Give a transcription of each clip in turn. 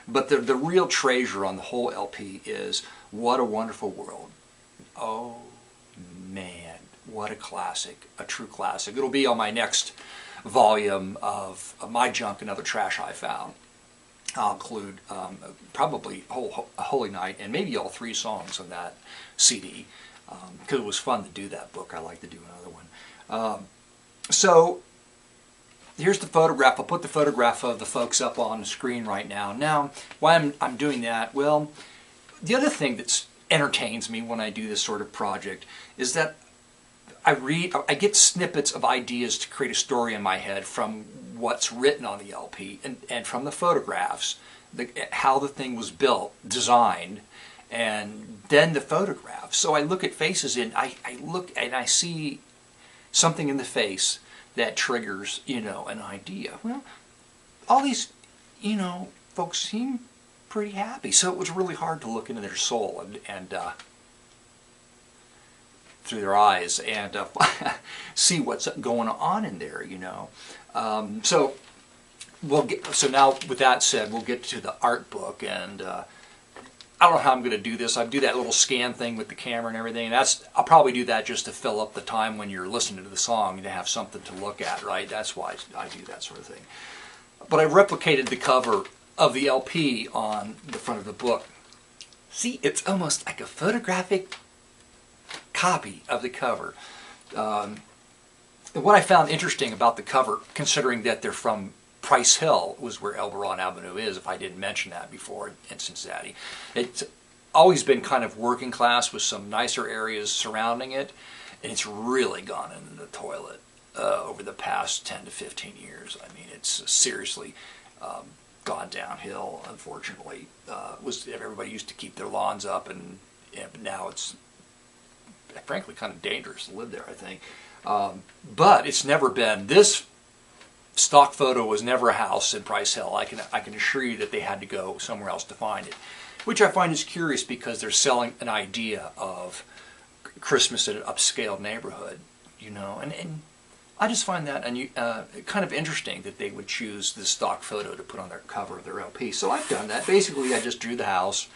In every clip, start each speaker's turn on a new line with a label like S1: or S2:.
S1: But the real treasure on the whole LP is What a Wonderful World. Oh man, what a classic, a true classic. It'll be on my next volume of My Junk and Other Trash I Found. I'll include probably Holy Night and maybe all 3 songs on that CD, because it was fun to do that book. I like to do another one. So here's the photograph. I'll put the photograph of the folks up on the screen right now. Now, why I'm doing that? Well, the other thing that entertains me when I do this sort of project is that I get snippets of ideas to create a story in my head from what's written on the LP and from the photographs, how the thing was built, designed, and then the photographs. So I look at faces and I look and I see something in the face that triggers, an idea. Well, all these, folks seem pretty happy. So it was really hard to look into their soul and through their eyes and see what's going on in there, So now with that said, we'll get to the art book, and I don't know how I'm going to do this. I do that little scan thing with the camera and everything. And I'll probably do that just to fill up the time when you're listening to the song to have something to look at, right? That's why I do that sort of thing. But I replicated the cover of the LP on the front of the book. See, it's almost like a photographic copy of the cover. What I found interesting about the cover, considering that they're from Price Hill, was where Elberon Avenue is, if I didn't mention that before, in Cincinnati. It's always been kind of working class with some nicer areas surrounding it, and it's really gone into the toilet over the past 10 to 15 years. I mean, it's seriously gone downhill, unfortunately. Everybody used to keep their lawns up, and now it's frankly kind of dangerous to live there, I think. But it's never been this. Stock photo was never a house in Price Hill. I can assure you that they had to go somewhere else to find it, which I find is curious because they're selling an idea of Christmas in an upscale neighborhood, and I just find that kind of interesting that they would choose this stock photo to put on their cover of their LP. So I've done that. Basically, I just drew the house,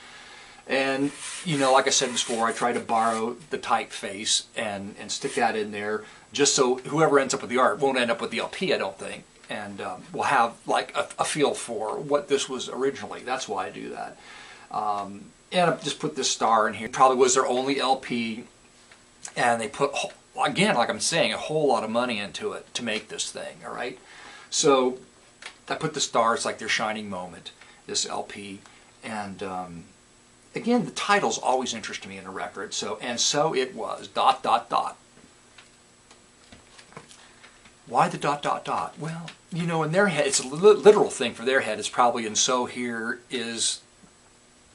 S1: and like I said before, I try to borrow the typeface and stick that in there, just so whoever ends up with the art won't end up with the LP, I don't think, and will have like a feel for what this was originally. That's why I do that. And I just put this star in here. Probably was their only LP, and they put, again, like I'm saying, a whole lot of money into it to make this thing, all right? So I put the star, it's like their shining moment, this LP, and again, the titles always interest me in a record. So, and so it was, ... Why the ... Well, in their head, it's a literal thing for their head. It's probably, and so here is,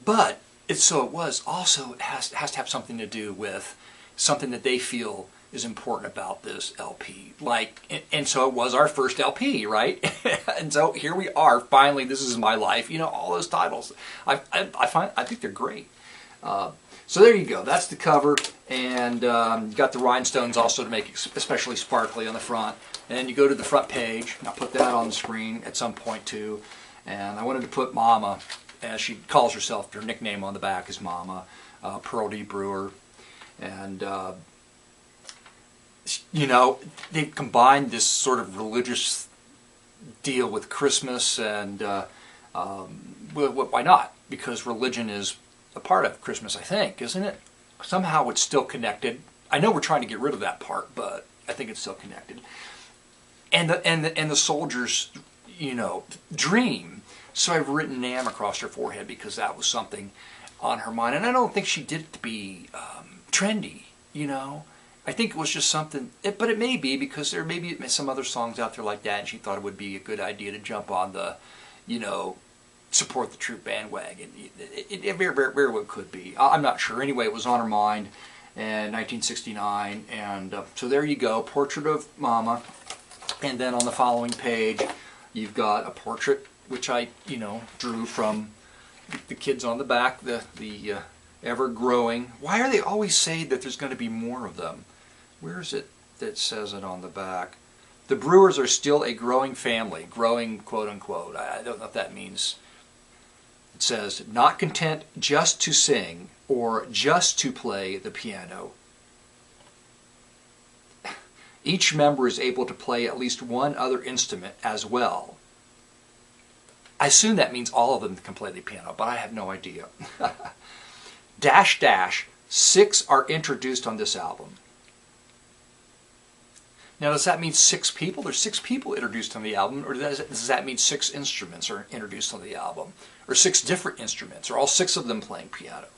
S1: but it's so it was. Also, it has to have something to do with something that they feel is important about this LP. And so it was our first LP, right? And so here we are. Finally, this is my life. All those titles. I think they're great. So there you go. That's the cover, and you got the rhinestones also to make it especially sparkly on the front. And then you go to the front page, and I'll put that on the screen at some point too. And I wanted to put Mama, as she calls herself, her nickname on the back is Mama, Pearl D. Brewer. And, they've combined this sort of religious deal with Christmas, and why not? Because religion is a part of Christmas, I think, isn't it? Somehow it's still connected. I know we're trying to get rid of that part, but I think it's still connected. And the soldiers, dream. So I've written Nam across her forehead because that was something on her mind, and I don't think she did it to be trendy. I think it was just something. But it may be because there may be some other songs out there like that, and she thought it would be a good idea to jump on the, support the troop bandwagon. It very well could be. I'm not sure. Anyway, it was on her mind in 1969, and so there you go, Portrait of Mama. And then on the following page, you've got a portrait which I, drew from the kids on the back, the ever-growing. Why are they always saying that there's going to be more of them? Where is it that says it on the back? The Brewers are still a growing family. Growing, quote-unquote. I don't know if that means It says, not content just to sing or just to play the piano. Each member is able to play at least one other instrument as well. I assume that means all of them can play the piano, but I have no idea. Dash dash, 6 are introduced on this album. Now, does that mean 6 people? There's 6 people introduced on the album, or does that mean 6 instruments are introduced on the album? Or 6 different instruments, or all 6 of them playing piano?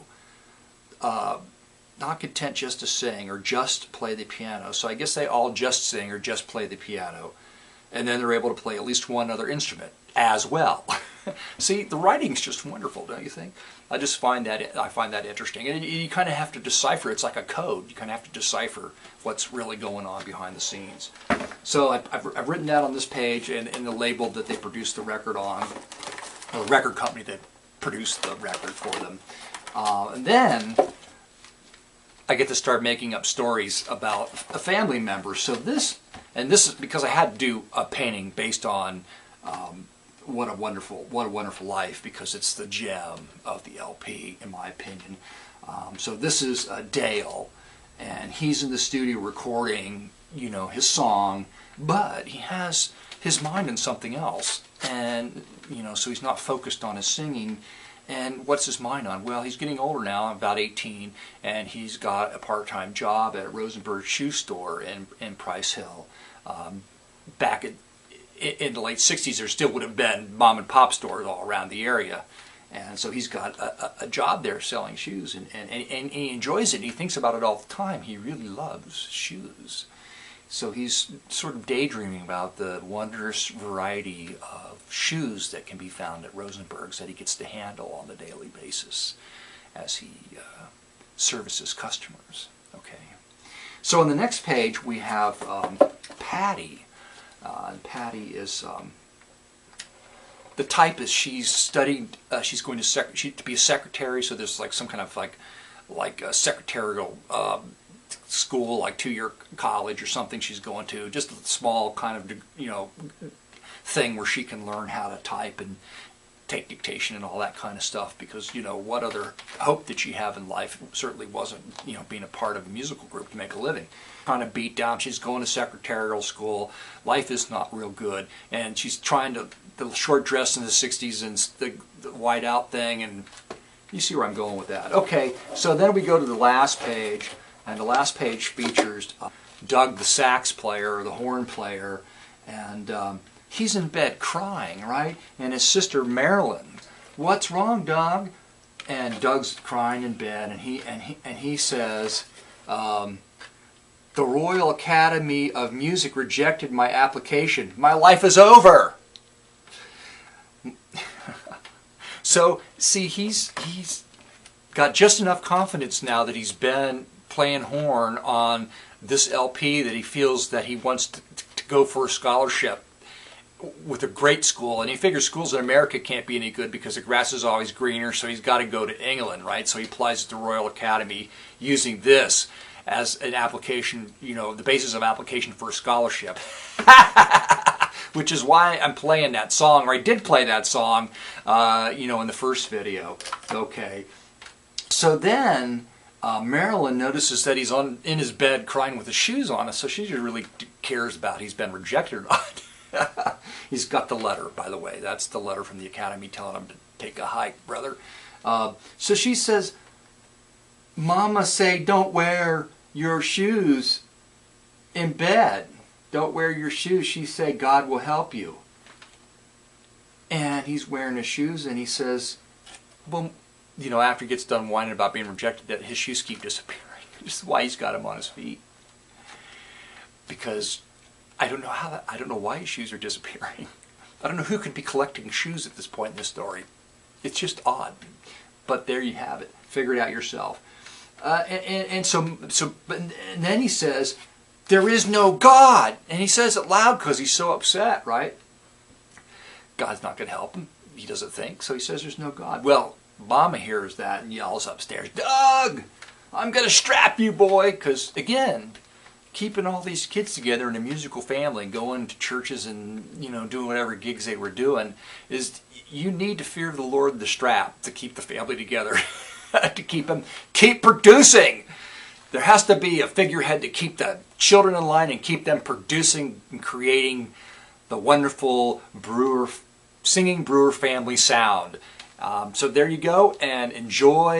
S1: Not content just to sing or just play the piano. So I guess they all just sing or just play the piano. And then they're able to play at least one other instrument as well. See, the writing's just wonderful, don't you think? I find that interesting. And you kind of have to decipher. It's like a code. You kind of have to decipher what's really going on behind the scenes. So I've written that on this page and in the label that they produced the record on, or the record company that produced the record for them. And then I get to start making up stories about a family member. So this is because I had to do a painting based on What a Wonderful Life, because it's the gem of the LP, in my opinion. So this is Dale, and he's in the studio recording, his song, but he has his mind on something else, and so he's not focused on his singing. And what's his mind on? Well, he's getting older now, about 18, and he's got a part-time job at a Rosenberg shoe store in Price Hill. Back in the late 60s, there still would have been mom and pop stores all around the area. And so he's got a job there selling shoes, and he enjoys it. He thinks about it all the time. He really loves shoes. So he's sort of daydreaming about the wondrous variety of shoes that can be found at Rosenberg's that he gets to handle on a daily basis as he services customers. Okay. So on the next page we have Patty. And Patty is the type is she's studied. She's going to be a secretary. So there's like some kind of like a secretarial school, like 2-year college or something she's going to. Just a small kind of thing where she can learn how to type and take dictation and all that kind of stuff, because what other hope did she have in life? It certainly wasn't being a part of a musical group to make a living. Kind of beat down. She's going to secretarial school. Life is not real good, and she's trying to the short dress in the 60s and the white out thing, and you see where I'm going with that. Okay, so then we go to the last page, and the last page features Doug, the sax player, or the horn player, and he's in bed crying, right? And his sister Marilyn, "What's wrong, Doug?" And Doug's crying in bed, and he says, "The Royal Academy of Music rejected my application. My life is over." So see, he's got just enough confidence now that he's been playing horn on this LP that he feels that he wants to go for a scholarship with a great school, and he figures schools in America can't be any good because the grass is always greener, so he's got to go to England, right? So he applies to the Royal Academy using this as an application, the basis of application for a scholarship. Which is why I'm playing that song, or I did play that song, in the first video. Okay. So then Marilyn notices that he's in his bed crying with his shoes on, so she just really cares about he's been rejected or not. He's got the letter, by the way. That's the letter from the Academy telling him to take a hike, brother. So she says, "Mama say don't wear your shoes in bed. Don't wear your shoes." She say, "God will help you." And he's wearing his shoes, and he says, well, after he gets done whining about being rejected, that his shoes keep disappearing. This is why he's got them on his feet. Because I don't know why his shoes are disappearing. I don't know who could be collecting shoes at this point in the story. It's just odd. But there you have it. Figure it out yourself. And then he says, "There is no God." And he says it loud because he's so upset, right? God's not going to help him. He doesn't think. So he says there's no God. Well, Mama hears that and yells upstairs, "Doug, I'm going to strap you, boy." Because, again, keeping all these kids together in a musical family, going to churches and, you know, doing whatever gigs they were doing, is you need to fear the Lord the strap to keep the family together, to keep producing. There has to be a figurehead to keep the children in line and keep them producing and creating the wonderful singing Brewer family sound. So there you go, and enjoy